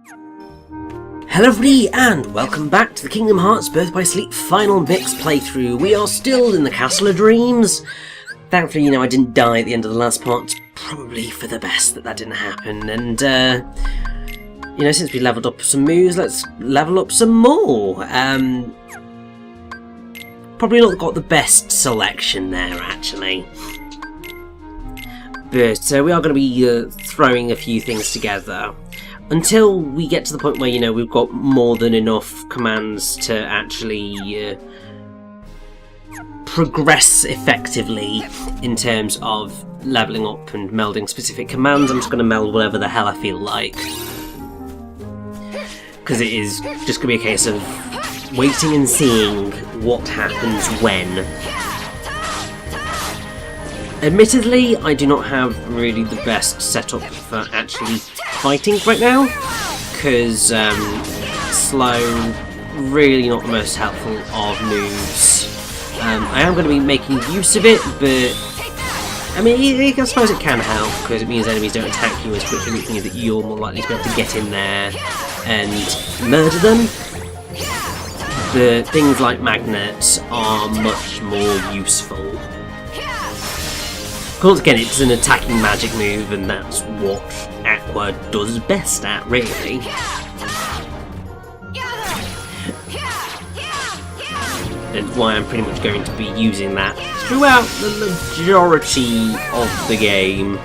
Hello everybody, and welcome back to the Kingdom Hearts Birth by Sleep Final Mix playthrough. We are still in the Castle of Dreams. Thankfully, I didn't die at the end of the last part. It's probably for the best that didn't happen. And, since we leveled up some moves, let's level up some more. Probably not got the best selection there, actually. But we are going to be throwing a few things together. Until we get to the point where, we've got more than enough commands to actually progress effectively in terms of leveling up and melding specific commands. I'm just going to meld whatever the hell I feel like. Because it is just going to be a case of waiting and seeing what happens when. Admittedly, I do not have really the best setup for actually fighting right now, because slow, really not the most helpful of moves. I am going to be making use of it, but I mean, I suppose it can help, because it means enemies don't attack you as quickly, which means that you're more likely to be able to get in there and murder them. But things like magnets are much more useful. Once again, it's an attacking magic move, and that's what Aqua does best at, really. And why I'm pretty much going to be using that throughout the majority of the game.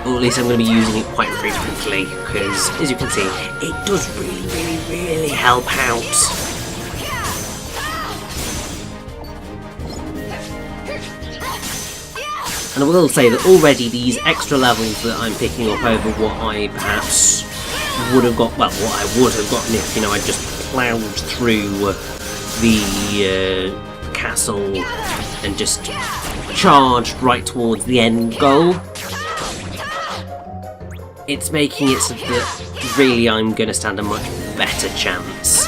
Or at least I'm going to be using it quite frequently, because, as you can see, it does really help out. And I will say that already these extra levels that I'm picking up over what I perhaps would have got, well, what I would have gotten if, I just ploughed through the castle and just charged right towards the end goal. It's making it so that really I'm going to stand a much better chance.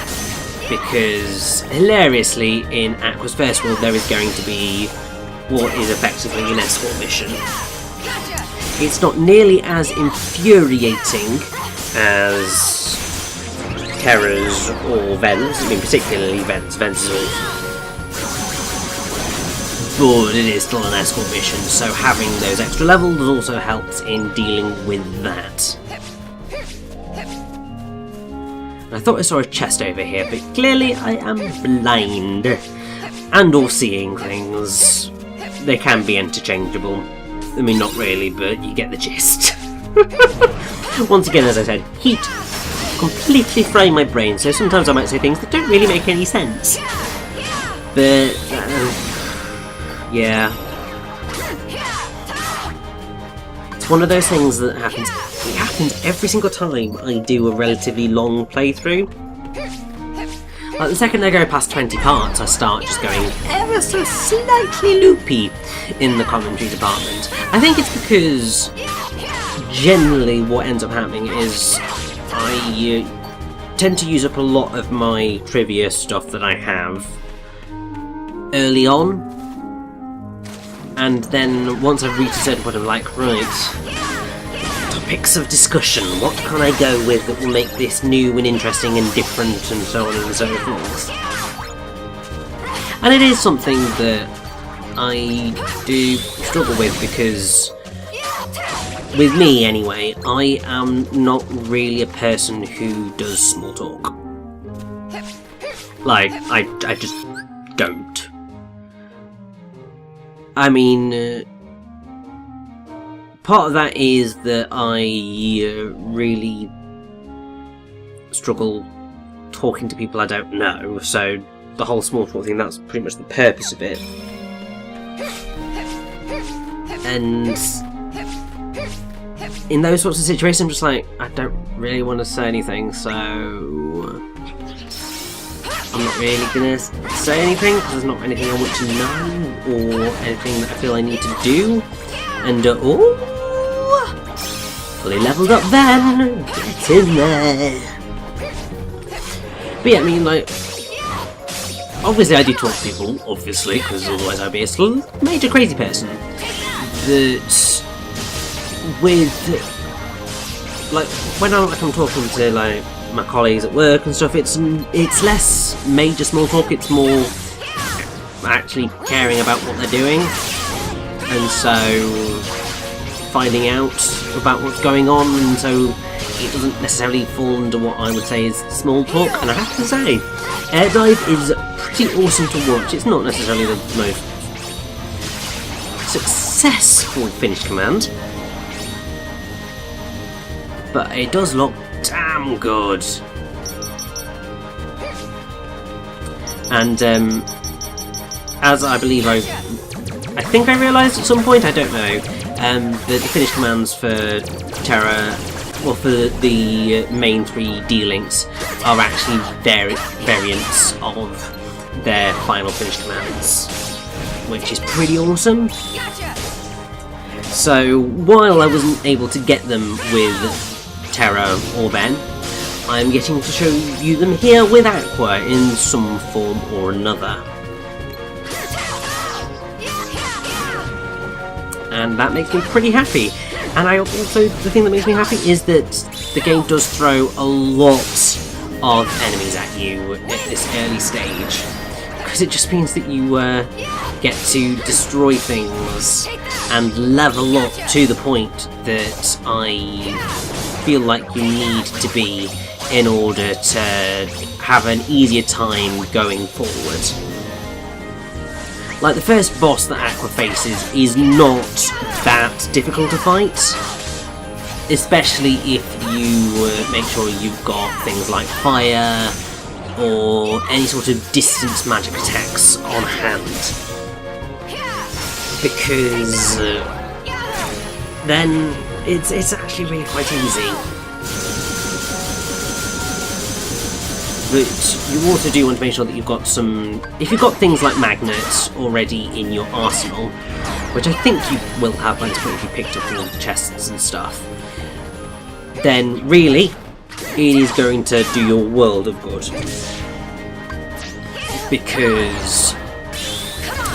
Because, hilariously, in Aqua's first world there is going to be what is effectively an escort mission. It's not nearly as infuriating as Terra's or Ven's, particularly Ven's is awful. But it is still an escort mission, so having those extra levels also helps in dealing with that. I thought I saw a chest over here, but clearly I am blind and or seeing things. They can be interchangeable. Not really, but you get the gist. Once again, as I said, heat completely frying my brain, so sometimes I might say things that don't really make any sense. But, yeah. It's one of those things that happens. It happens every single time I do a relatively long playthrough. Like the second I go past 20 parts, I start just going ever so slightly loopy in the commentary department. I think it's because generally what ends up happening is I tend to use up a lot of my trivia stuff that I have early on, and then once I've reached a certain point I'm like, right, topics of discussion, what can I go with that will make this new and interesting and different and so on and so forth. And it is something that I do struggle with because, with me anyway, I am not really a person who does small talk. Like, I just don't. Part of that is that I really struggle talking to people I don't know, so the whole small talk thing, that's pretty much the purpose of it. And in those sorts of situations, I'm just like, I don't really want to say anything, so I'm not really going to say anything, because there's not anything I want to know, or anything that I feel I need to do. And, fully leveled up then! Get in there! But yeah, obviously I do talk to people, obviously, because otherwise I'd be a major crazy person. But with like when I'm talking to like my colleagues at work and stuff, it's less major small talk. It's more actually caring about what they're doing, and so finding out about what's going on, and so it doesn't necessarily fall under what I would say is small talk. And I have to say, Air Dive is pretty awesome to watch. It's not necessarily the most successful finished command, but it does look damn good. And as I believe I think I realised at some point, I don't know, the finished commands for Terra, well, for the main 3 D-Links are actually variants of their final finished commands, which is pretty awesome. So while I wasn't able to get them with Terra or Ben, I'm getting to show you them here with Aqua in some form or another. And that makes me pretty happy. And I also, the thing that makes me happy is that the game does throw a lot of enemies at you at this early stage, because it just means that you get to destroy things and level up to the point that I feel like you need to be in order to have an easier time going forward. Like, the first boss that Aqua faces is not that difficult to fight, especially if you make sure you've got things like fire or any sort of distance magic attacks on hand, because then it's actually really quite easy. But you also do want to make sure that you've got some... If you've got things like magnets already in your arsenal, which I think you will have by this point if you picked up all the chests and stuff, then really, it is going to do your world of good. Because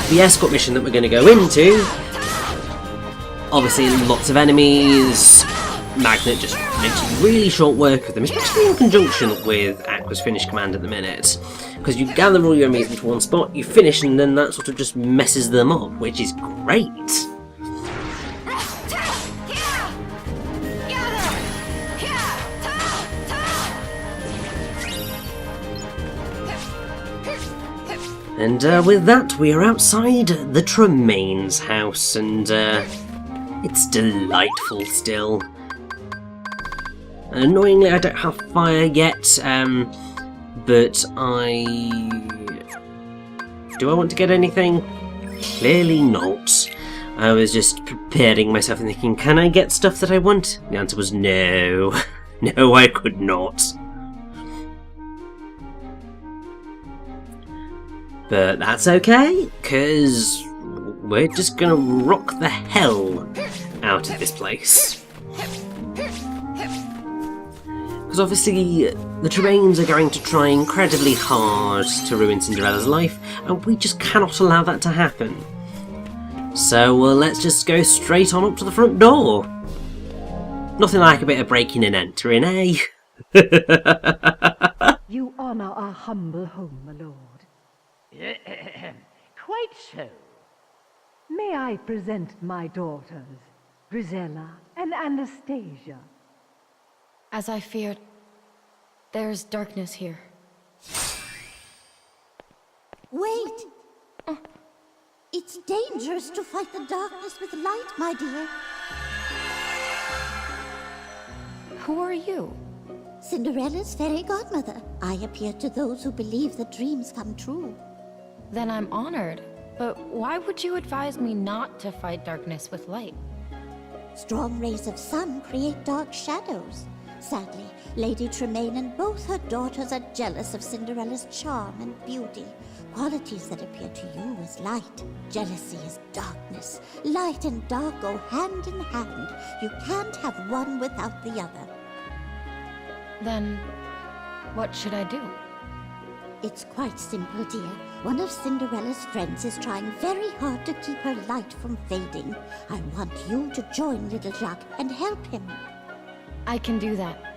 the escort mission that we're going to go into, obviously lots of enemies, Magnet just makes really short work of them, especially in conjunction with Aqua's finished command at the minute. Because you gather all your enemies into one spot, you finish, and then that sort of just messes them up, which is great. And with that, we are outside the Tremaine's house, and it's delightful still. Annoyingly, I don't have fire yet, but do I want to get anything? Clearly not. I was just preparing myself and thinking, can I get stuff that I want? The answer was no. No, I could not. But that's okay, because we're just gonna rock the hell out of this place. Because obviously, the Tremaines are going to try incredibly hard to ruin Cinderella's life, and we just cannot allow that to happen. So let's just go straight on up to the front door. Nothing like a bit of breaking and entering, eh? You honour our humble home, my lord. Quite so. May I present my daughters, Grisella and Anastasia? As I feared, there's darkness here. Wait! It's dangerous to fight the darkness with light, my dear. Who are you? Cinderella's fairy godmother. I appear to those who believe that dreams come true. Then I'm honored. But why would you advise me not to fight darkness with light? Strong rays of sun create dark shadows. Sadly, Lady Tremaine and both her daughters are jealous of Cinderella's charm and beauty, qualities that appear to you as light. Jealousy is darkness. Light and dark go hand in hand. You can't have one without the other. Then, what should I do? It's quite simple, dear. One of Cinderella's friends is trying very hard to keep her light from fading. I want you to join little Jacques and help him. I can do that.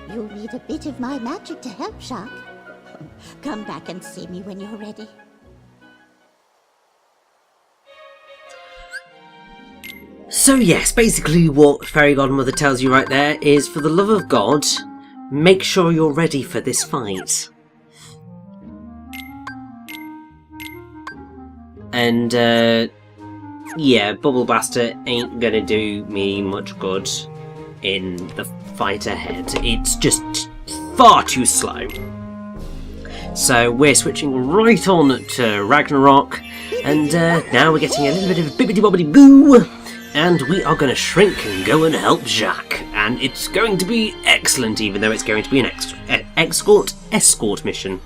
You'll need a bit of my magic to help, Jacques. Come back and see me when you're ready. So yes, basically what Fairy Godmother tells you right there is, for the love of God, make sure you're ready for this fight. And, yeah, Bubble Blaster ain't gonna do me much good in the fight ahead. It's just far too slow. So we're switching right on to Ragnarok, and now we're getting a little bit of bibbidi-bobbidi-boo, and we are gonna shrink and go and help Jacques. And it's going to be excellent, even though it's going to be an escort mission.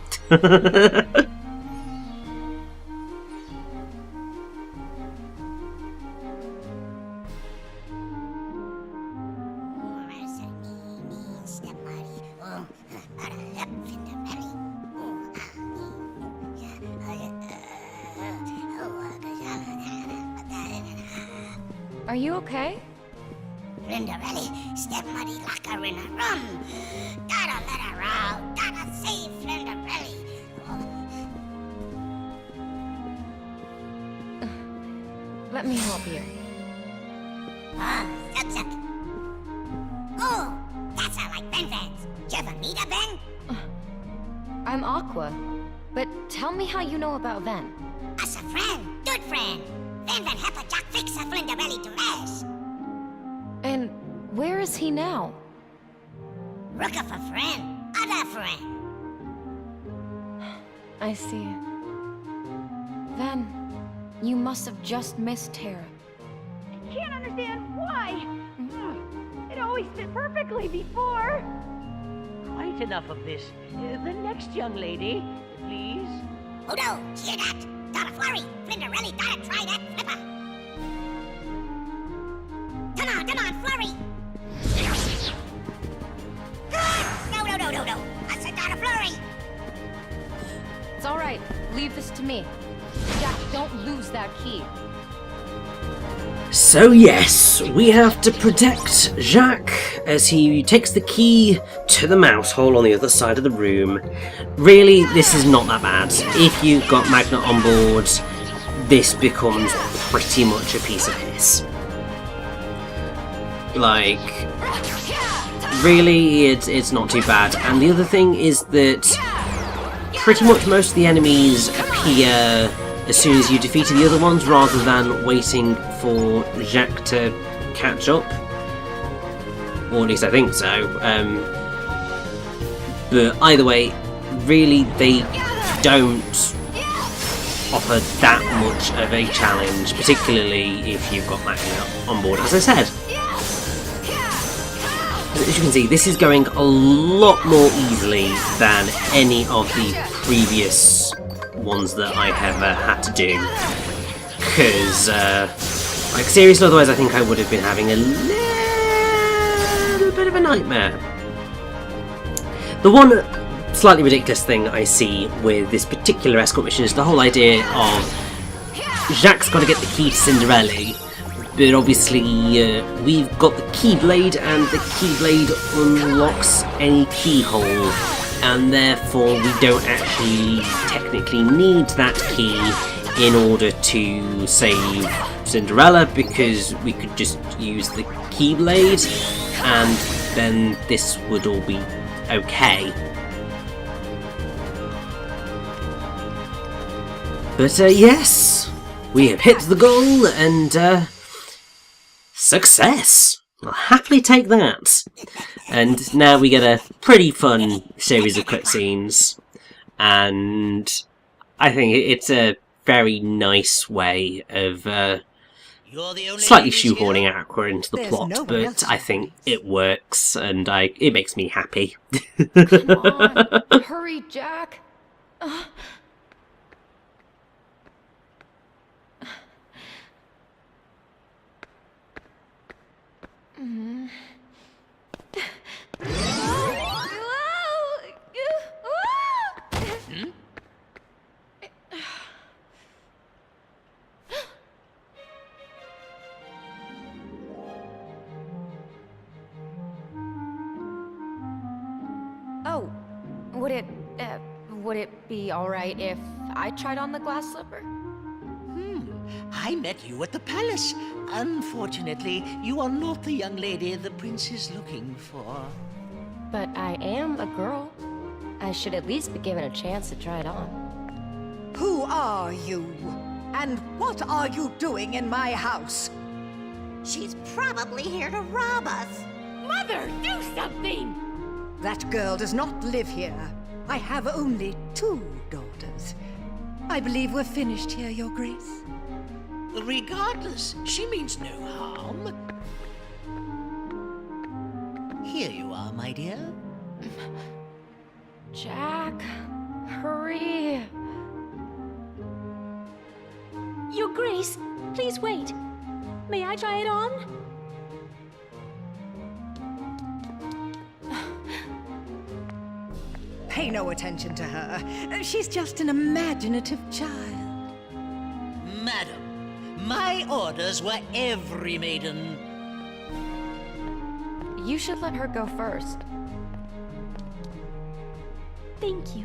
Are you okay? Flinderelli, step muddy like her in a rum. Gotta let her out, gotta save Flinderelli. Let me help you. Suck. Oh, that's how like Ben Vans. Did you ever meet a Ben? I'm Aqua. But tell me how you know about Ven. Us a friend, good friend. Van help a Jack fix a Flinderelli to rest. And where is he now? Rook of a friend, other friend. I see. Ven, you must have just missed Terra. I can't understand why. It always fit perfectly before. Quite enough of this. The next young lady, please. Oh no, hear that? Gotta flurry. Flinderelli gotta try that flipper. Come on, flurry. No. I said gotta flurry. It's alright. Leave this to me. Jack, don't lose that key. So yes, we have to protect Jacques as he takes the key to the mouse hole on the other side of the room. Really, this is not that bad. If you've got Magnet on board, this becomes pretty much a piece of piss. Like, really, it's not too bad. And the other thing is that pretty much most of the enemies appear as soon as you defeated the other ones, rather than waiting for Jacques to catch up. Or at least I think so. But either way, really they don't offer that much of a challenge, particularly if you've got Magnet on board, as I said. As you can see, this is going a lot more easily than any of the previous ones that I have had to do, because like seriously, otherwise I think I would have been having a little bit of a nightmare. The one slightly ridiculous thing I see with this particular escort mission is the whole idea of Jacques got to get the key to Cinderella, but obviously we've got the Keyblade, and the Keyblade unlocks any keyhole, and therefore we don't actually technically need that key in order to save Cinderella, because we could just use the Keyblade and then this would all be okay. But yes, we have hit the goal, and success! I'll happily take that. And now we get a pretty fun series of cutscenes, and I think it's a very nice way of slightly shoehorning Aqua into the plot, but I think it works, and it makes me happy. Come on, hurry, Jack. would it be alright if I tried on the glass slipper? I met you at the palace. Unfortunately, you are not the young lady the prince is looking for. But I am a girl. I should at least be given a chance to try it on. Who are you? And what are you doing in my house? She's probably here to rob us. Mother, do something! That girl does not live here. I have only 2 daughters. I believe we're finished here, Your Grace. Regardless, she means no harm. Here you are, my dear. Jack, hurry. Your Grace, please wait. May I try it on? Pay no attention to her. She's just an imaginative child. Madam, my orders were every maiden. You should let her go first. Thank you.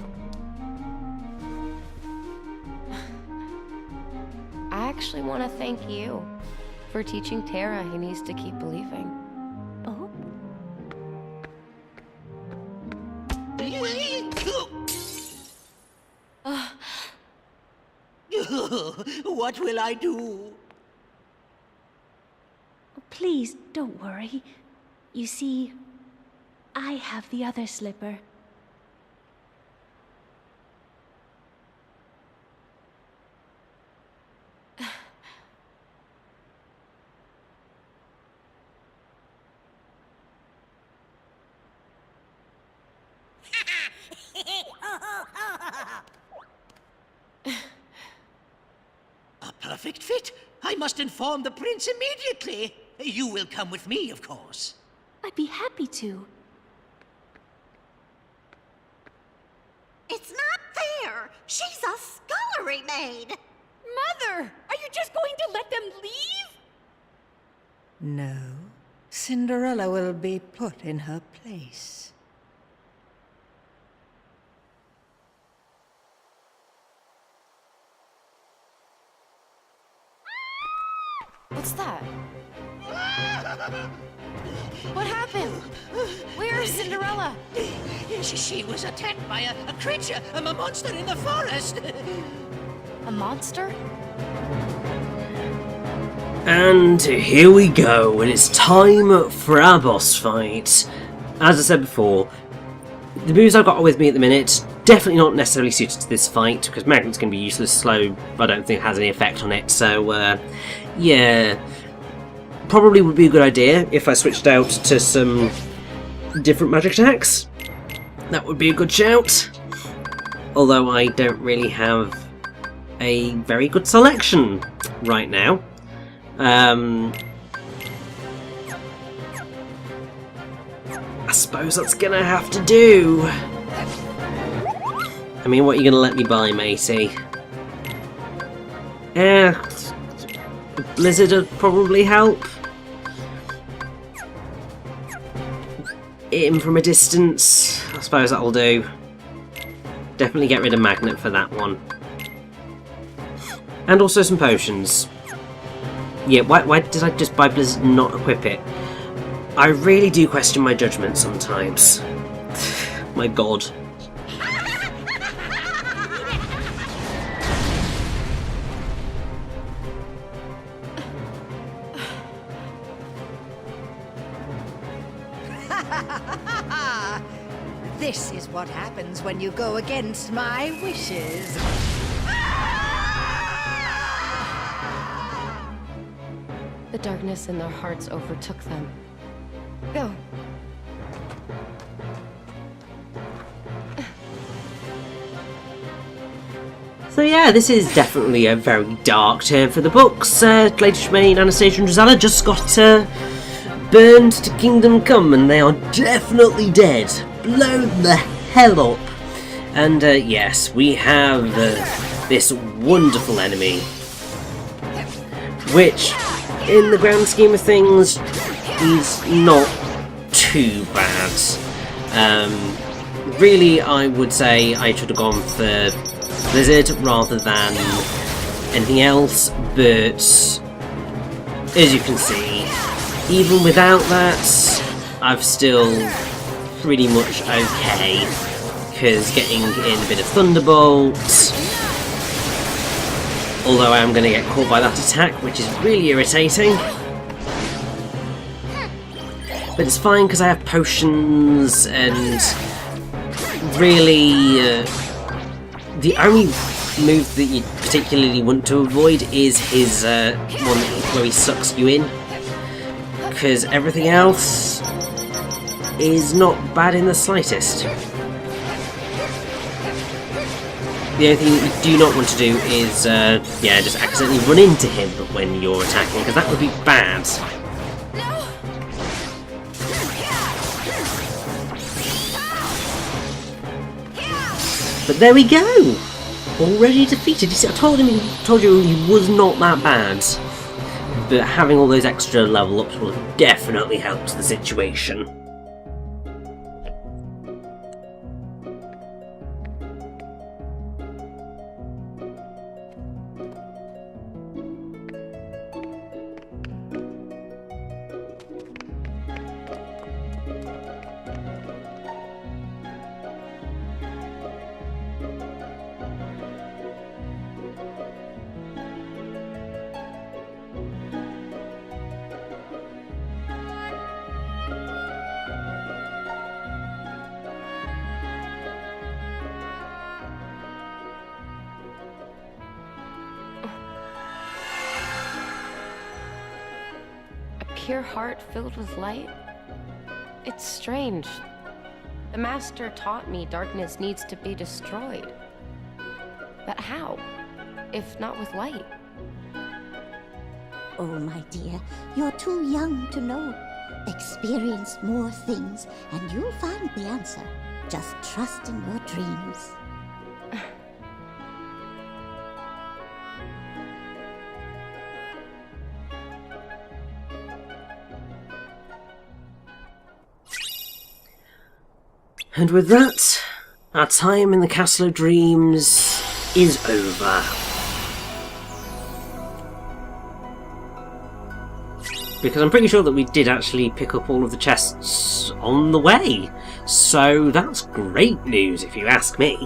I actually want to thank you for teaching Tara he needs to keep believing. Oh? What will I do? Please, don't worry. You see, I have the other slipper. A perfect fit. I must inform the prince immediately. You will come with me, of course. I'd be happy to. It's not fair. She's a scullery maid. Mother! Are you just going to let them leave? No. Cinderella will be put in her place. What's that? What happened? Where is Cinderella? She was attacked by a creature, a monster in the forest. A monster? And here we go, and it's time for our boss fight. As I said before, the moves I've got with me at the minute, definitely not necessarily suited to this fight, because Magnet's going to be useless, slow, I don't think it has any effect on it, so yeah. Probably would be a good idea if I switched out to some different magic attacks. That would be a good shout. Although I don't really have a very good selection right now. I suppose that's gonna have to do. I mean, what are you gonna let me buy, matey? Blizzard would probably help. Hit him from a distance. I suppose that'll do. Definitely get rid of Magnet for that one. And also some potions. Yeah, why did I just buy Blizzard and not equip it? I really do question my judgment sometimes. My god. This is what happens when you go against my wishes. The darkness in their hearts overtook them. Go. So yeah, this is definitely a very dark turn for the books. Lady Tremaine, Anastasia and Rosella just got burned to Kingdom Come, and they are definitely dead. Blown the hell up. And yes, we have this wonderful enemy, which, in the grand scheme of things, is not too bad. really, I would say I should have gone for Blizzard rather than anything else, but as you can see, even without that, I'm still pretty much okay, because getting in a bit of Thunderbolt, although I am going to get caught by that attack, which is really irritating. But it's fine because I have potions, and really the only move that you particularly want to avoid is his one where he sucks you in, because everything else is not bad in the slightest. The only thing you do not want to do is yeah, just accidentally run into him when you're attacking, because that would be bad. But there we go! Already defeated. You see, I told you he was not that bad. But having all those extra level ups will definitely help the situation. Pure heart filled with light? It's strange. The Master taught me darkness needs to be destroyed. But how, if not with light? Oh, my dear, you're too young to know. Experience more things, and you'll find the answer. Just trust in your dreams. And with that, our time in the Castle of Dreams is over. Because I'm pretty sure that we did actually pick up all of the chests on the way. So that's great news if you ask me.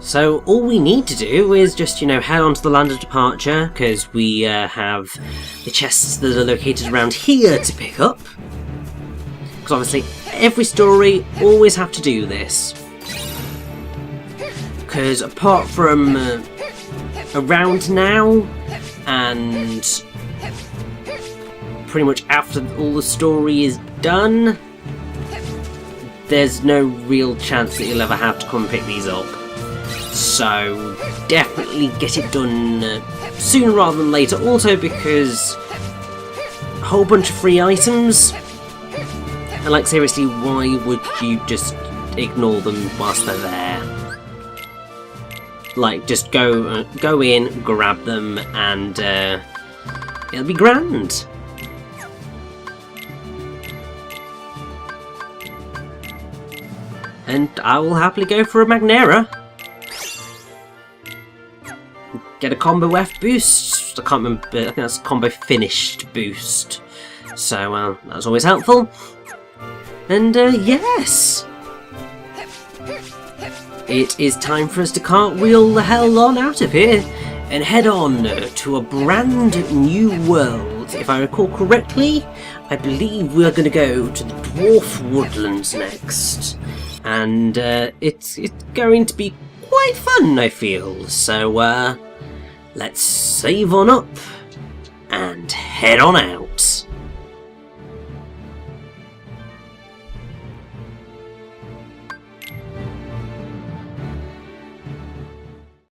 So all we need to do is just, head on to the land of departure, because we have the chests that are located around here to pick up. Because obviously every story always have to do this. Because apart from around now, and pretty much after all the story is done, there's no real chance that you'll ever have to come and pick these up. So definitely get it done sooner rather than later. Also because a whole bunch of free items, and like seriously, why would you just ignore them whilst they're there? Like, just go in, grab them, and it'll be grand. And I will happily go for a Magnera. Get a combo F boost. I can't remember, I think that's combo finished boost. So, that's always helpful. And, yes! It is time for us to cartwheel the hell on out of here and head on to a brand new world. If I recall correctly, I believe we are going to go to the Dwarf Woodlands next. And, it's going to be quite fun, I feel. So, let's save on up and head on out.